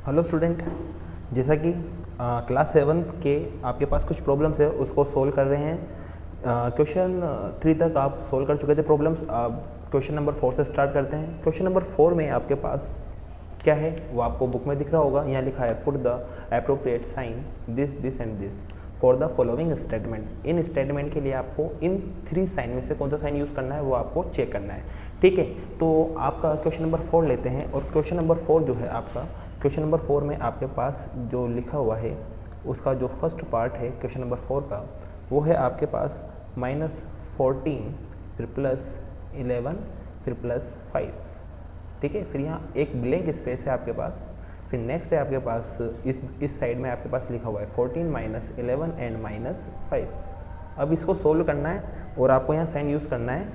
Hello student, जैसा कि class 7 के आपके पास कुछ प्रॉब्लम्स है उसको सोल्व कर रहे हैं। क्वेश्चन 3 तक आप सोल्व कर चुके थे प्रॉब्लम्स। अब क्वेश्चन नंबर 4 से स्टार्ट करते हैं। क्वेश्चन नंबर 4 में आपके पास क्या है वो आपको बुक में दिख रहा होगा। यहाँ लिखा है put the appropriate sign this and this for the following statement. इन स्टेटमेंट के लिए आपको इन 3 साइन में से कौन सा साइन यूज़ करना है वो आपको चेक करना है। ठीक है, तो आपका क्वेश्चन नंबर 4 लेते हैं। और क्वेश्चन नंबर 4 जो है आपका, क्वेश्चन नंबर 4 में आपके पास जो लिखा हुआ है उसका जो फर्स्ट पार्ट है क्वेश्चन नंबर 4 का, वो है आपके पास -14 फिर +11 फिर +5। ठीक है, फिर यहाँ एक ब्लैंक स्पेस है आपके पास। फिर नेक्स्ट है आपके पास इस साइड में आपके पास लिखा हुआ है 14 -11 एंड -5। अब इसको सोल्व करना है और आपको यहाँ साइन यूज़ करना है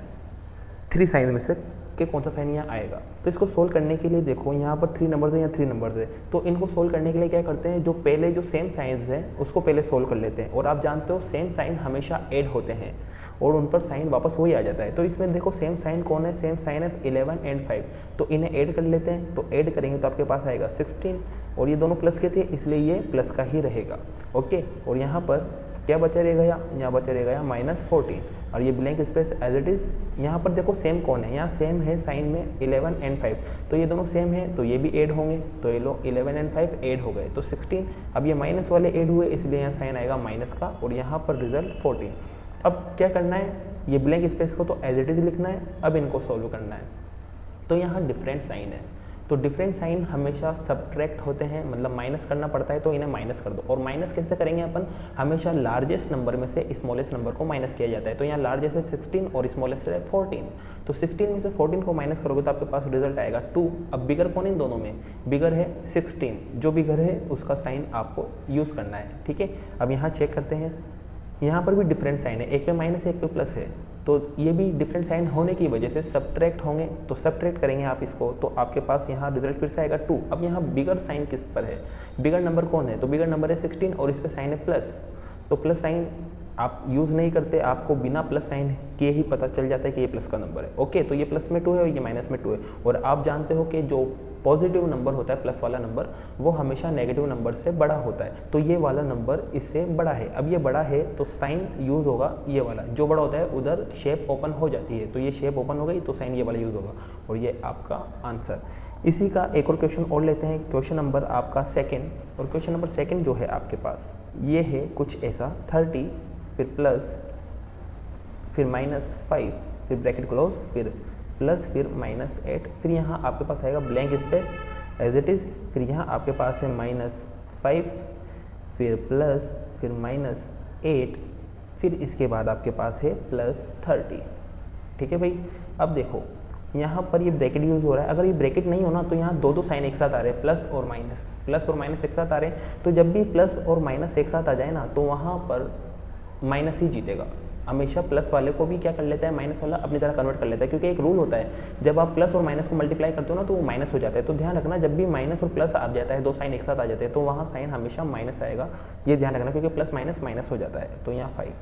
3 साइन में से कि कौन सा साइन यहाँ आएगा। तो इसको सोल्व करने के लिए देखो यहाँ पर 3 नंबर्स है, यहाँ 3 नंबर्स है। तो इनको सोल्व करने के लिए क्या करते हैं, जो पहले जो सेम साइंस है उसको पहले सोल्व कर लेते हैं। और आप जानते हो सेम साइन हमेशा ऐड होते हैं और उन पर साइन वापस वही आ जाता है। तो इसमें देखो सेम साइन कौन है, सेम साइन है 11 एंड 5। तो इन्हें ऐड कर लेते हैं। तो ऐड करेंगे तो आपके पास आएगा 16 और ये दोनों प्लस के थे इसलिए ये प्लस का ही रहेगा। ओके, और यहाँ पर क्या बचा रहेगा, यहाँ बचा रहेगा यहाँ -14 और ये blank space as it is. यहाँ पर देखो सेम कौन है, यहाँ सेम है साइन में 11 एंड 5। तो ये दोनों सेम है तो ये भी ऐड होंगे। तो ये लो 11 एंड 5 ऐड हो गए तो 16। अब ये माइनस वाले ऐड हुए इसलिए यहाँ साइन आएगा माइनस का और यहाँ पर रिजल्ट 14। अब क्या करना है, ये ब्लैंक स्पेस को तो एज इट इज़ लिखना है। अब इनको सॉल्व करना है। तो यहाँ डिफरेंट साइन है तो डिफरेंट साइन हमेशा सब्ट्रैक्ट होते हैं, मतलब माइनस करना पड़ता है। तो इन्हें माइनस कर दो। और माइनस कैसे करेंगे अपन, हमेशा लार्जेस्ट नंबर में से स्मॉलेस्ट नंबर को माइनस किया जाता है। तो यहाँ लार्जेस्ट है 16 और स्मॉलेस्ट है 14। तो 16 में से 14 को माइनस करोगे तो आपके पास रिजल्ट आएगा 2। अब बिगर कौन इन दोनों में, बिगर है 16। जो बिगर है उसका साइन आपको यूज़ करना है। ठीक है, अब यहाँ चेक करते हैं। यहाँ पर भी डिफरेंट साइन है, एक पे माइनस है एक पे प्लस है। तो ये भी डिफरेंट साइन होने की वजह से सब्ट्रैक्ट होंगे। तो सब्ट्रैक्ट करेंगे आप इसको तो आपके पास यहाँ रिजल्ट फिर से आएगा 2। अब यहाँ बिगर साइन किस पर है, बिगर नंबर कौन है, तो बिगर नंबर है 16 और इस पर साइन है प्लस। तो प्लस साइन आप यूज़ नहीं करते, आपको बिना प्लस साइन के ही पता चल जाता है कि ये प्लस का नंबर है। ओके, तो ये प्लस में 2 है और ये माइनस में 2 है। और आप जानते हो कि जो पॉजिटिव नंबर होता है प्लस वाला नंबर, वो हमेशा नेगेटिव नंबर से बड़ा होता है। तो ये वाला नंबर इससे बड़ा है। अब ये बड़ा है तो साइन यूज़ होगा ये वाला, जो बड़ा होता है उधर शेप ओपन हो जाती है। तो ये शेप ओपन हो गई तो साइन ये वाला यूज़ होगा और ये आपका आंसर। इसी का एक और क्वेश्चन और लेते हैं, क्वेश्चन नंबर आपका 2। और क्वेश्चन नंबर 2 जो है आपके पास ये है कुछ ऐसा 30 फिर प्लस फिर -5 फिर ब्रैकेट क्लोज फिर प्लस फिर -8। फिर यहाँ आपके पास आएगा blank space as it is. फिर यहाँ आपके पास है -5 फिर प्लस फिर -8 फिर इसके बाद आपके पास है +30। ठीक है भाई, अब देखो यहाँ पर ये ब्रैकेट यूज़ हो रहा है। अगर ये ब्रैकेट नहीं होना तो यहाँ दो साइन एक साथ आ रहे हैं, प्लस और माइनस एक साथ आ रहे हैं। तो जब भी प्लस और माइनस एक साथ आ जाए ना तो वहाँ पर माइनस ही जीतेगा। हमेशा प्लस वाले को भी क्या कर लेता है, माइनस वाला अपनी तरह कन्वर्ट कर लेता है। क्योंकि एक रूल होता है, जब आप प्लस और माइनस को मल्टीप्लाई करते हो ना तो वो माइनस हो जाता है। तो ध्यान रखना, जब भी माइनस और प्लस आ जाता है, 2 साइन एक साथ आ जाते हैं, तो वहाँ साइन हमेशा माइनस आएगा। ये ध्यान रखना, क्योंकि प्लस माइनस हो जाता है। तो यहाँ 5,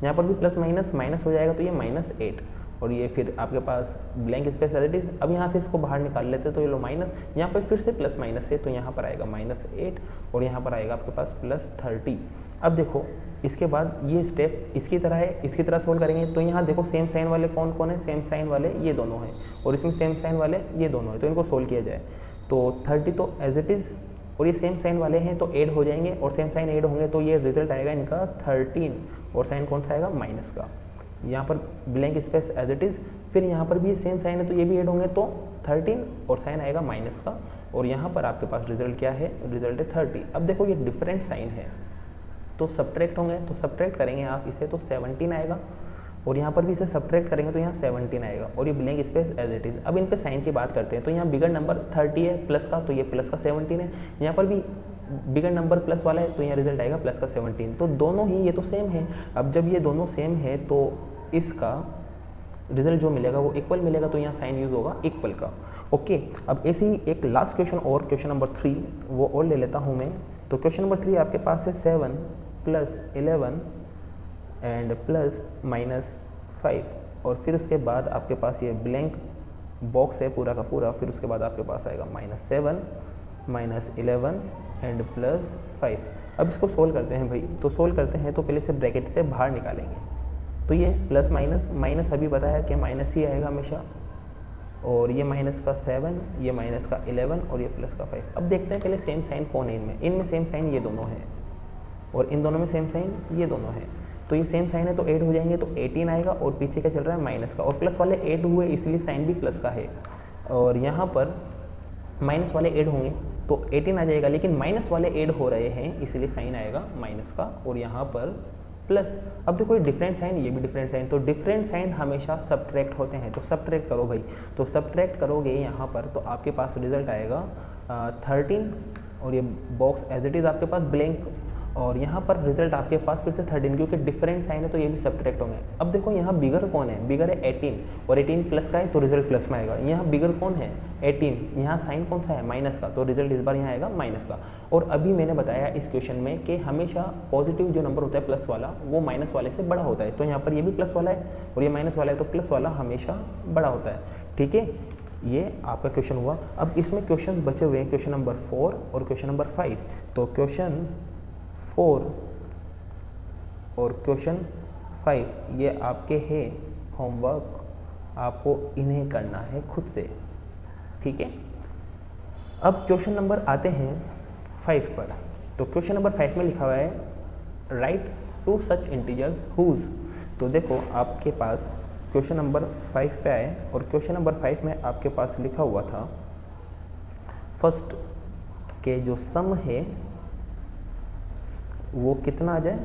यहाँ पर भी प्लस माइनस हो जाएगा तो ये -8 और ये फिर आपके पास blank space as it is. अब यहाँ से इसको बाहर निकाल लेते हैं तो ये लो माइनस, यहाँ पर फिर से प्लस माइनस है तो यहाँ पर आएगा -8 और यहाँ पर आएगा आपके पास +30। अब देखो इसके बाद ये स्टेप इसकी तरह है, इसकी तरह सोल्व करेंगे। तो यहाँ देखो सेम साइन वाले कौन कौन है, सेम साइन वाले ये दोनों हैं और इसमें सेम साइन वाले ये दोनों हैं। तो इनको सोल्व किया जाए तो 30 तो एज इट इज़ और ये सेम साइन वाले हैं तो ऐड हो जाएंगे और सेम साइन ऐड होंगे तो ये रिजल्ट आएगा इनका 13 और साइन कौन सा आएगा, माइनस का। यहाँ पर blank space as it is. फिर यहाँ पर भी सेम साइन है तो ये भी ऐड होंगे तो 13 और साइन आएगा माइनस का। और यहाँ पर आपके पास रिजल्ट क्या है, रिजल्ट है 30। अब देखो ये डिफरेंट साइन है तो सब्ट्रैक्ट होंगे, तो सब्ट्रैक्ट करेंगे आप इसे तो 17 आएगा और यहाँ पर भी इसे सब्ट्रैक्ट करेंगे तो यहाँ 17 आएगा और ये blank space as it is. अब इन पे साइन की बात करते हैं तो यहाँ बिगर नंबर 30 है प्लस का तो ये प्लस का 17 है। यहाँ पर भी बिगर नंबर प्लस वाला है तो यहाँ रिजल्ट आएगा प्लस का 17। तो दोनों ही ये तो सेम है। अब जब ये दोनों सेम है तो इसका रिजल्ट जो मिलेगा वो इक्वल मिलेगा तो यहाँ साइन यूज़ होगा इक्वल का। ओके, अब ऐसे ही एक लास्ट क्वेश्चन और, क्वेश्चन नंबर 3 वो और ले लेता हूँ मैं। तो क्वेश्चन नंबर 3 आपके पास है 7 + 11 एंड +-5 और फिर उसके बाद आपके पास ये ब्लैंक बॉक्स है पूरा का पूरा। फिर उसके बाद आपके पास आएगा -7 -11 एंड +5। अब इसको सोल्व करते हैं भाई, तो सोल्व करते हैं तो पहले से ब्रैकेट से बाहर निकालेंगे, तो ये प्लस माइनस, माइनस अभी बताया कि माइनस ही आएगा हमेशा, और ये माइनस का 7, ये माइनस का 11 और ये प्लस का 5। अब देखते हैं पहले सेम साइन कौन है इनमें, इनमें सेम साइन ये दोनों हैं और इन दोनों में सेम साइन ये दोनों हैं, तो ये सेम साइन है तो ऐड हो जाएंगे, तो 18 आएगा और पीछे क्या चल रहा है माइनस का, और प्लस वाले ऐड हुए इसलिए साइन भी प्लस का है, और यहाँ पर माइनस वाले ऐड होंगे तो 18 आ जाएगा, लेकिन माइनस वाले ऐड हो रहे हैं इसलिए साइन आएगा माइनस का, और यहाँ पर प्लस। अब देखो ये डिफरेंट साइन, ये भी डिफरेंट साइन, तो डिफरेंट साइन हमेशा सब्ट्रैक्ट होते हैं, तो सब्ट्रैक्ट करो भाई, तो सब्ट्रैक्ट करोगे यहाँ पर तो आपके पास रिजल्ट आएगा 13, और ये बॉक्स एज इट इज़ आपके पास ब्लैंक, और यहाँ पर रिजल्ट आपके पास फिर से 13, क्योंकि डिफरेंट साइन है तो ये भी सब्ट्रैक्ट होंगे। अब देखो यहाँ बिगर कौन है, बिगर है 18, और 18 प्लस का है तो रिजल्ट प्लस में आएगा। यहाँ बिगर कौन है 18, यहाँ साइन कौन सा है माइनस का, तो रिजल्ट इस बार यहाँ आएगा माइनस का। और अभी मैंने बताया इस क्वेश्चन में कि हमेशा पॉजिटिव जो नंबर होता है प्लस वाला वो माइनस वाले से बड़ा होता है, तो यहाँ पर ये भी प्लस वाला है और ये माइनस वाला है, तो प्लस वाला हमेशा बड़ा होता है। ठीक है, ये आपका क्वेश्चन हुआ। अब इसमें क्वेश्चन बचे हुए हैं, क्वेश्चन नंबर 4 और क्वेश्चन नंबर 5। तो क्वेश्चन 4 और क्वेश्चन 5 ये आपके हैं होमवर्क, आपको इन्हें करना है खुद से। ठीक है, अब क्वेश्चन नंबर आते हैं 5 पर। तो क्वेश्चन नंबर 5 में लिखा हुआ है write two such integers whose. तो देखो आपके पास क्वेश्चन नंबर 5 पे आए, और क्वेश्चन नंबर 5 में आपके पास लिखा हुआ था फर्स्ट के जो सम है वो कितना आ जाए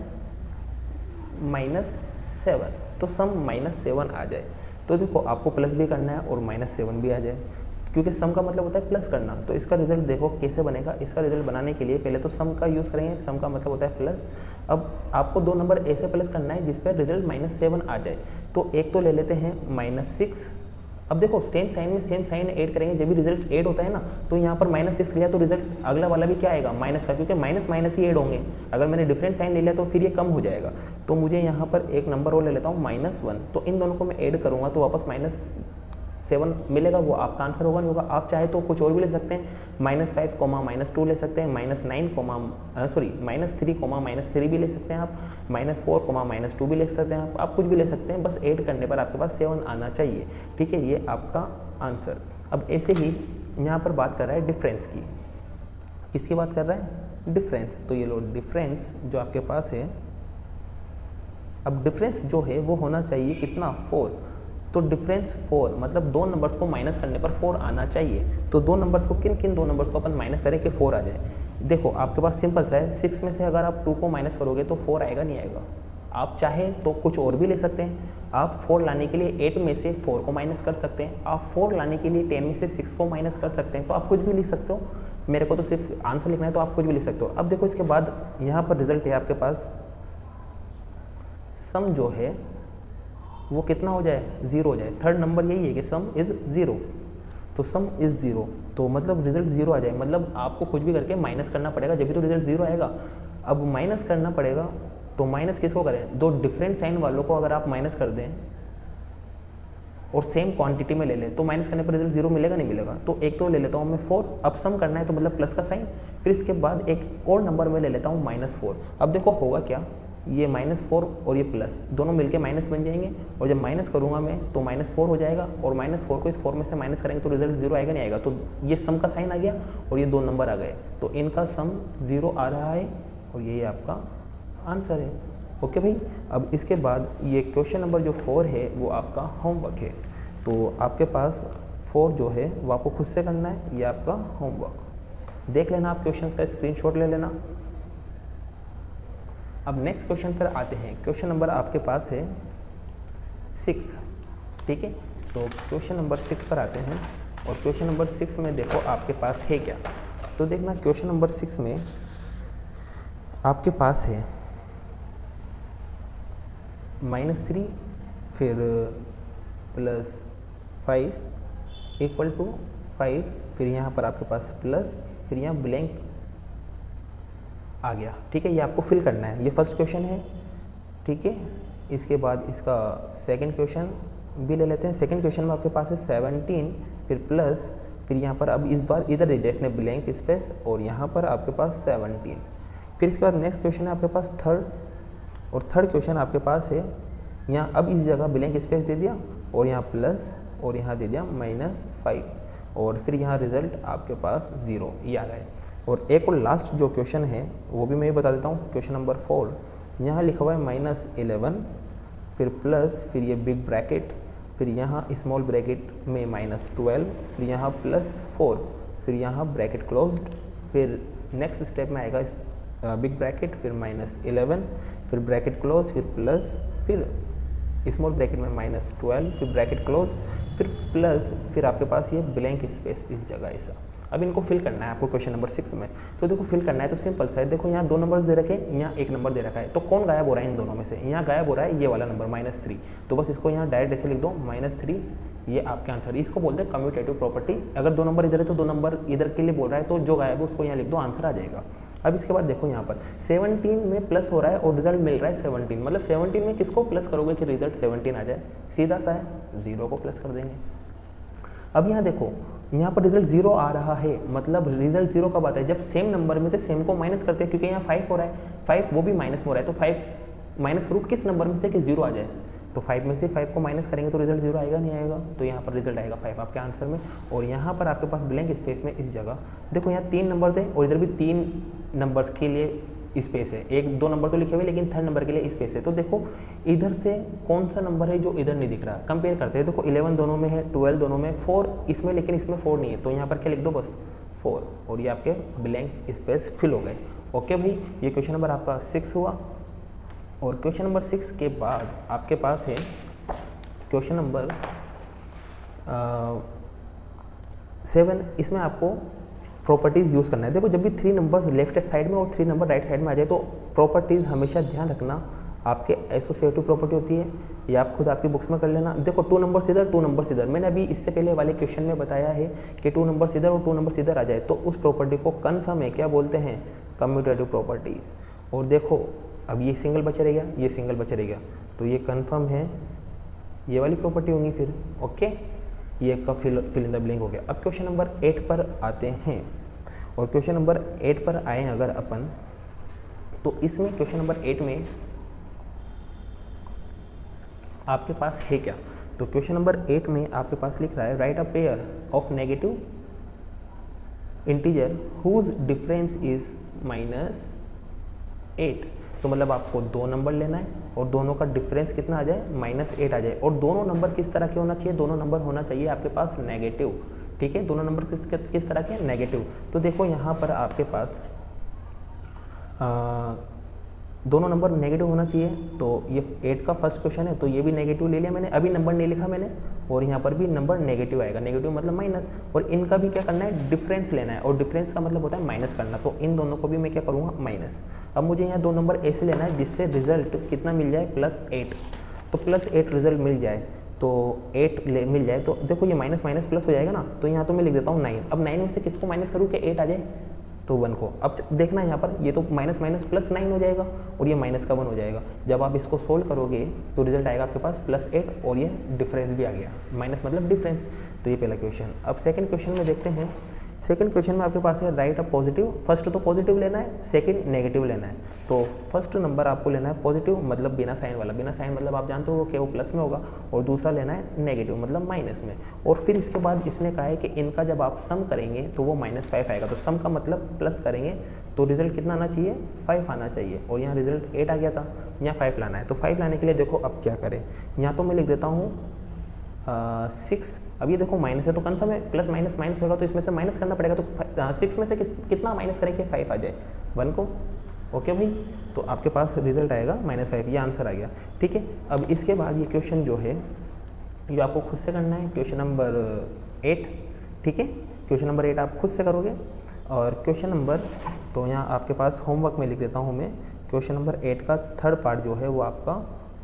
-7, तो सम -7 आ जाए। तो देखो आपको प्लस भी करना है और -7 भी आ जाए, क्योंकि सम का मतलब होता है प्लस करना। तो इसका रिजल्ट देखो कैसे बनेगा। इसका रिजल्ट बनाने के लिए पहले तो सम का यूज़ करेंगे, सम का मतलब होता है प्लस। अब आपको 2 नंबर ऐसे प्लस करना है जिस पर रिजल्ट -7 आ जाए। तो एक तो ले लेते हैं -6। अब देखो सेम साइन में सेम साइन ऐड करेंगे, जब भी रिजल्ट ऐड होता है ना, तो यहाँ पर -6 लिया तो रिजल्ट अगला वाला भी क्या आएगा माइनस का, क्योंकि माइनस माइनस ही ऐड होंगे। अगर मैंने डिफरेंट साइन ले लिया तो फिर ये कम हो जाएगा। तो मुझे यहाँ पर एक नंबर और ले लेता हूँ -1, तो इन दोनों को मैं ऐड करूँगा तो वापस -7 मिलेगा, वो आपका आंसर होगा नहीं होगा। आप चाहे तो कुछ और भी ले सकते हैं, -5, -2 ले सकते हैं, -3, -3 भी ले सकते हैं आप, -4, -2 भी ले सकते हैं आप कुछ भी ले सकते हैं, बस ऐड करने पर आपके पास 7 आना चाहिए। ठीक है, ये आपका आंसर। अब ऐसे ही यहाँ पर बात कर रहा है डिफरेंस की। किसकी बात कर रहा है, डिफरेंस। तो ये लो डिफरेंस जो आपके पास है, अब डिफरेंस जो है वो होना चाहिए कितना 4। तो डिफरेंस 4 मतलब 2 नंबर्स को माइनस करने पर 4 आना चाहिए। तो 2 नंबर्स को किन 2 नंबर्स को अपन माइनस करें कि 4 आ जाए। देखो आपके पास सिंपल सा है, 6 में से अगर आप 2 को माइनस करोगे तो 4 आएगा नहीं आएगा। आप चाहें तो कुछ और भी ले सकते हैं। आप 4 लाने के लिए 8 में से 4 को माइनस कर सकते हैं। आप 4 लाने के लिए 10 में से 6 को माइनस कर सकते हैं। तो आप कुछ भी लिख सकते हो, मेरे को तो सिर्फ आंसर लिखना है तो आप कुछ भी लिख सकते हो। अब देखो इसके बाद यहाँ पर रिजल्ट है आपके पास, सम जो है वो कितना हो जाए 0 हो जाए। थर्ड नंबर यही है कि सम इज़ 0, तो सम इज़ 0 तो मतलब रिजल्ट 0 आ जाए। मतलब आपको कुछ भी करके माइनस करना पड़ेगा जब भी तो रिजल्ट 0 आएगा। अब माइनस करना पड़ेगा तो माइनस किसको करें, 2 डिफरेंट साइन वालों को अगर आप माइनस कर दें और सेम क्वांटिटी में ले लें तो माइनस करने पर रिजल्ट 0 मिलेगा नहीं मिलेगा। तो एक तो ले लेता हूँ मैं 4, अब सम करना है तो मतलब प्लस का साइन, फिर इसके बाद एक और नंबर में ले लेता हूँ -4। अब देखो होगा क्या, ये -4 और ये प्लस दोनों मिलके माइनस बन जाएंगे, और जब माइनस करूँगा मैं तो -4 हो जाएगा, और -4 को इस 4 में से माइनस करेंगे तो रिजल्ट 0 आएगा नहीं आएगा। तो ये सम का साइन आ गया और ये 2 नंबर आ गए, तो इनका सम 0 आ रहा है और ये आपका आंसर है। ओके भाई, अब इसके बाद ये क्वेश्चन नंबर जो 4 है वो आपका होमवर्क है। तो आपके पास 4 जो है वो आपको खुद से करना है, ये आपका होमवर्क। देख लेना आप क्वेश्चन का स्क्रीनशॉट ले लेना। अब नेक्स्ट क्वेश्चन पर आते हैं। क्वेश्चन नंबर आपके पास है 6, ठीक है। तो क्वेश्चन नंबर 6 पर आते हैं, और क्वेश्चन नंबर 6 में देखो आपके पास है क्या। तो देखना क्वेश्चन नंबर 6 में आपके पास है -3 फिर +5 = 5, फिर यहाँ पर आपके पास प्लस, फिर यहाँ ब्लैंक आ गया। ठीक है, ये आपको फिल करना है। ये फर्स्ट क्वेश्चन है, ठीक है। इसके बाद इसका सेकंड क्वेश्चन भी ले लेते हैं। सेकंड क्वेश्चन में आपके पास है 17 फिर प्लस, फिर यहाँ पर अब इस बार इधर दे दिया इसने ब्लैंक स्पेस और यहाँ पर आपके पास 17। फिर इसके बाद नेक्स्ट क्वेश्चन है आपके पास थर्ड, और थर्ड क्वेश्चन आपके पास है यहाँ अब इस जगह ब्लैंक स्पेस दे दिया और यहाँ प्लस और यहाँ दे दिया -5 और फिर यहाँ रिजल्ट आपके पास 0 ये आ रहा है। और एक और लास्ट जो क्वेश्चन है वो भी मैं बता देता हूँ, क्वेश्चन नंबर 4 यहाँ लिखा हुआ है -11 फिर प्लस फिर ये बिग ब्रैकेट फिर यहाँ स्मॉल ब्रैकेट में -12 फिर यहाँ +4 फिर यहाँ ब्रैकेट क्लोज्ड, फिर नेक्स्ट स्टेप में आएगा बिग ब्रैकेट फिर -11 फिर ब्रैकेट क्लोज फिर प्लस फिर स्मॉल ब्रैकेट में -12 फिर ब्रैकेट क्लोज फिर प्लस फिर आपके पास ये ब्लैंक स्पेस इस जगह ऐसा। अब इनको फिल करना है आपको क्वेश्चन नंबर 6 में। तो देखो फिल करना है तो सिंपल सा है, देखो यहाँ 2 नंबर्स दे रखे हैं, यहाँ 1 नंबर दे रखा है, तो कौन गायब हो रहा है इन दोनों में से? यहाँ गायब हो रहा है ये वाला नंबर -3, तो बस इसको यहाँ डायरेक्ट ऐसे लिख दो -3, ये आपके आंसर। इसको बोलते हैं कम्यूटेटिव प्रॉपर्टी। अगर 2 नंबर इधर है तो 2 नंबर इधर के लिए बोल रहा है, तो जो गायब है उसको यहाँ लिख दो, आंसर आ जाएगा। अब इसके बाद देखो यहाँ पर 17 में प्लस हो रहा है और रिजल्ट मिल रहा है 17, मतलब 17 में किसको प्लस करोगे कि रिजल्ट 17 आ जाए? सीधा सा है, 0 को प्लस कर देंगे। अब यहाँ देखो यहाँ पर रिजल्ट 0 आ रहा है, मतलब रिजल्ट 0 कब आता है? जब सेम नंबर में से सेम को माइनस करते हैं, क्योंकि यहाँ 5 हो रहा है, 5 वो भी माइनस में हो रहा है, तो 5 माइनस करूँ किस नंबर में से कि 0 आ जाए? तो 5 में से 5 को माइनस करेंगे तो रिजल्ट 0 आएगा, नहीं आएगा? तो यहाँ पर रिजल्ट आएगा 5 आपके आंसर में। और यहाँ पर आपके पास ब्लैंक स्पेस में इस जगह देखो यहाँ 3 नंबर थे और इधर भी 3 नंबर्स के लिए स्पेस है, 1-2 नंबर तो लिखे हुए लेकिन थर्ड नंबर के लिए स्पेस है। तो देखो इधर से कौन सा नंबर है जो इधर नहीं दिख रहा, कंपेयर करते हैं। देखो 11 दोनों में है, 12 दोनों में, 4 इसमें, लेकिन इसमें 4 नहीं है, तो यहाँ पर क्या लिख दो? बस 4, और ये आपके ब्लैंक स्पेस फिल हो गए। ओके भाई, ये क्वेश्चन नंबर आपका 6 हुआ। और क्वेश्चन नंबर 6 के बाद आपके पास है क्वेश्चन नंबर 7। इसमें आपको प्रॉपर्टीज़ यूज़ करना है। देखो जब भी 3 नंबर्स लेफ्ट साइड में और 3 नंबर राइट साइड में आ जाए तो प्रॉपर्टीज़ हमेशा ध्यान रखना, आपके एसोसिएटिव प्रॉपर्टी होती है, ये आप खुद आपकी बुक्स में कर लेना। देखो 2 नंबर्स इधर 2 नंबर्स इधर, मैंने अभी इससे पहले वाले क्वेश्चन में बताया है कि 2 नंबर्स इधर और 2 नंबर्स इधर आ जाए तो उस प्रॉपर्टी को कन्फर्म है, क्या बोलते हैं? Commutative properties. और देखो अब ये सिंगल बचा रहेगा, ये सिंगल बचा रहेगा, तो ये कन्फर्म है, ये वाली प्रॉपर्टी होंगी फिर। ओके, ये का फिल इन द ब्लैंक हो गया। अब क्वेश्चन नंबर 8 पर आते हैं, और क्वेश्चन नंबर 8 पर आए अगर अपन, तो इसमें क्वेश्चन नंबर 8 में आपके पास है क्या? तो क्वेश्चन नंबर 8 में आपके पास लिख रहा है write a pair of negative integer whose difference is -8। तो मतलब आपको 2 नंबर लेना है और दोनों का डिफरेंस कितना आ जाए? -8 आ जाए। और दोनों नंबर किस तरह के होना चाहिए? दोनों नंबर होना चाहिए आपके पास नेगेटिव। ठीक है, दोनों नंबर किस तरह के? नेगेटिव। तो देखो यहाँ पर आपके पास दोनों नंबर नेगेटिव होना चाहिए, तो ये 8 का फर्स्ट क्वेश्चन है तो ये भी नेगेटिव ले लिया मैंने, अभी नंबर नहीं लिखा मैंने, और यहाँ पर भी नंबर नेगेटिव आएगा, नेगेटिव मतलब माइनस। और इनका भी क्या करना है? डिफरेंस लेना है, और डिफरेंस का मतलब होता है माइनस करना, तो इन दोनों को भी मैं क्या करूँगा? माइनस। अब मुझे यहाँ 2 नंबर ऐसे लेना है जिससे रिजल्ट कितना मिल जाए? +8। तो +8 रिजल्ट मिल जाए, तो 8 मिल जाए, तो देखो ये माइनस माइनस प्लस हो जाएगा ना, तो यहाँ तो मैं लिख देता हूँ 9। अब 9 में से किसको माइनस करूँ कि 8 आ जाए? तो 1 को। अब देखना यहाँ पर ये तो माइनस माइनस +9 हो जाएगा और ये माइनस का 1 हो जाएगा। जब आप इसको सोल्व करोगे तो रिजल्ट आएगा आपके पास +8 और ये डिफरेंस भी आ गया, माइनस मतलब डिफरेंस। तो ये पहला क्वेश्चन। अब सेकंड क्वेश्चन में देखते हैं। सेकंड क्वेश्चन में आपके पास है राइट अ पॉजिटिव, फर्स्ट तो पॉजिटिव लेना है, सेकंड नेगेटिव लेना है। तो फर्स्ट नंबर आपको लेना है पॉजिटिव, मतलब बिना साइन वाला, बिना साइन मतलब आप जानते हो कि वो प्लस में होगा, और दूसरा लेना है नेगेटिव मतलब माइनस में। और फिर इसके बाद इसने कहा है कि इनका जब आप सम करेंगे तो वो -5 आएगा, तो सम का मतलब प्लस करेंगे तो रिजल्ट कितना आना चाहिए? 5 आना चाहिए, और यहाँ रिजल्ट 8 आ गया था, यहाँ 5 लाना है। तो 5 लाने के लिए देखो अब क्या करें, यहाँ तो मैं लिख देता हूँ 6। अब ये देखो माइनस है तो कन्फर्म है, प्लस माइनस माइनस होगा तो इसमें से माइनस करना पड़ेगा, तो 6 में से कितना माइनस करें कि 5 आ जाए? 1 को। ओके भाई, तो आपके पास रिजल्ट आएगा -5, ये आंसर आ गया। ठीक है, अब इसके बाद ये क्वेश्चन जो है ये आपको खुद से करना है, क्वेश्चन नंबर 8। ठीक है, क्वेश्चन नंबर 8 आप खुद से करोगे। और क्वेश्चन नंबर, तो यहाँ आपके पास होमवर्क में लिख देता हूँ मैं, क्वेश्चन नंबर 8 का थर्ड पार्ट जो है वो आपका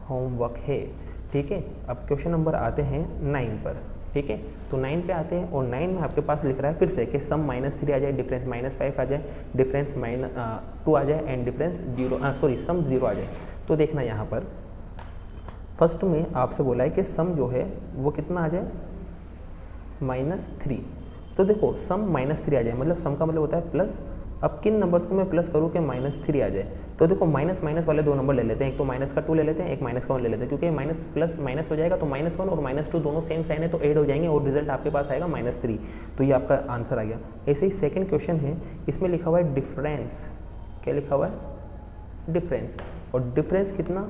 होमवर्क है। ठीक है, अब क्वेश्चन नंबर आते हैं 9 पर। ठीक है, तो 9 पे आते हैं, और 9 में आपके पास लिख रहा है फिर से कि सम -3 आ जाए, डिफरेंस -5 आ जाए, डिफरेंस -2 आ जाए, एंड डिफरेंस सम 0 आ जाए। तो देखना यहाँ पर फर्स्ट में आपसे बोला है कि सम जो है वो कितना आ जाए? -3। तो देखो सम -3 आ जाए, मतलब सम का मतलब होता है प्लस। अब किन नंबर्स को मैं प्लस करूँ कि -3 आ जाए, तो देखो माइनस माइनस वाले दो नंबर ले लेते हैं, एक तो माइनस का 2 ले लेते हैं, एक माइनस का 1 ले लेते हैं, क्योंकि माइनस प्लस माइनस हो जाएगा तो -1 और -2 दोनों सेम साइन है तो ऐड हो जाएंगे और रिजल्ट आपके पास आएगा -3। तो ये आपका आंसर आ गया। ऐसे ही सेकंड क्वेश्चन है, इसमें लिखा हुआ है डिफरेंस। क्या लिखा हुआ है? डिफरेंस। और डिफरेंस कितना?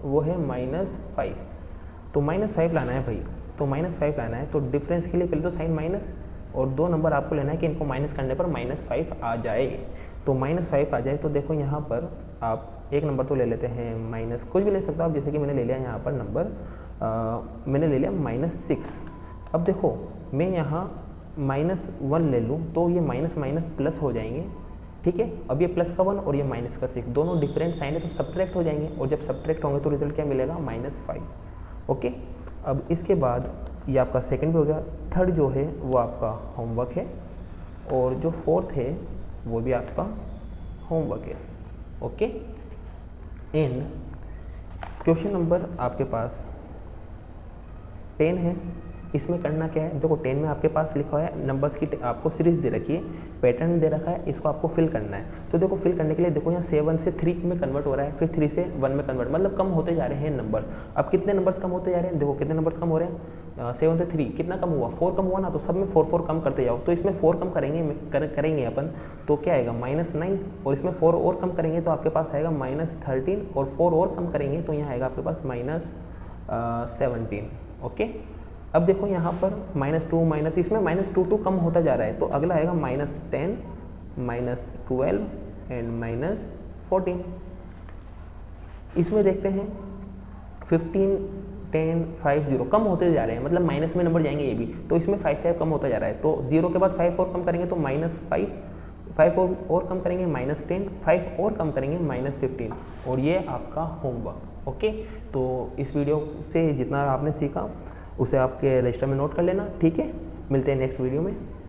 वो है -5। तो -5 लाना है भाई, तो -5 लाना है तो डिफरेंस के लिए पहले तो साइन माइनस और दो नंबर आपको लेना है कि इनको माइनस करने पर -5 आ जाए। तो -5 आ जाए तो देखो यहाँ पर आप एक नंबर तो ले लेते हैं माइनस, कुछ भी ले सकते हो आप, जैसे कि मैंने ले लिया यहाँ पर नंबर मैंने ले लिया -6। अब देखो मैं यहाँ -1 ले लूँ तो ये माइनस माइनस प्लस हो जाएंगे, ठीक है। अब ये प्लस का 1 और ये माइनस का 6 दोनों डिफरेंट साइन है तो सब्ट्रैक्ट हो जाएंगे, और जब सब्ट्रैक्ट होंगे तो रिजल्ट क्या मिलेगा? -5। ओके। अब इसके बाद ये आपका सेकंड भी हो गया। थर्ड जो है वो आपका होमवर्क है, और जो फोर्थ है वो भी आपका होमवर्क है। ओके। एंड क्वेश्चन नंबर आपके पास 10 है। इसमें करना क्या है? देखो 10 में आपके पास लिखा हुआ है नंबर्स की आपको सीरीज दे रखी है, पैटर्न दे रखा है, इसको आपको फिल करना है। तो देखो फिल करने के लिए देखो यहाँ 7 से 3 में कन्वर्ट हो रहा है, फिर 3 से 1 में कन्वर्ट, मतलब कम होते जा रहे हैं नंबर्स। अब कितने नंबर्स कम होते जा रहे हैं? देखो कितने नंबर्स कम हो रहे हैं, 7 से 3 कितना कम हुआ? 4 कम हुआ ना, तो सब में 4 कम करते जाओ। तो इसमें 4 कम करेंगे अपन तो क्या आएगा? -9, और इसमें 4 और कम करेंगे तो आपके पास आएगा -13, और 4 और कम करेंगे तो यहाँ आएगा आपके पास -17। ओके। अब देखो यहाँ पर -2 माइनस, इसमें -2 कम होता जा रहा है तो अगला आएगा -10, -12 एंड -14। इसमें देखते हैं 15, 10, 5, 0 कम होते जा रहे हैं, मतलब माइनस में नंबर जाएंगे ये भी, तो इसमें 5 कम होता जा रहा है। तो 0 के बाद 5 और कम करेंगे तो -5 और कम करेंगे -10, 5 और कम करेंगे -15, और ये आपका होमवर्क। ओके। तो इस वीडियो से जितना आपने सीखा उसे आपके रजिस्टर में नोट कर लेना, ठीक है। मिलते हैं नेक्स्ट वीडियो में।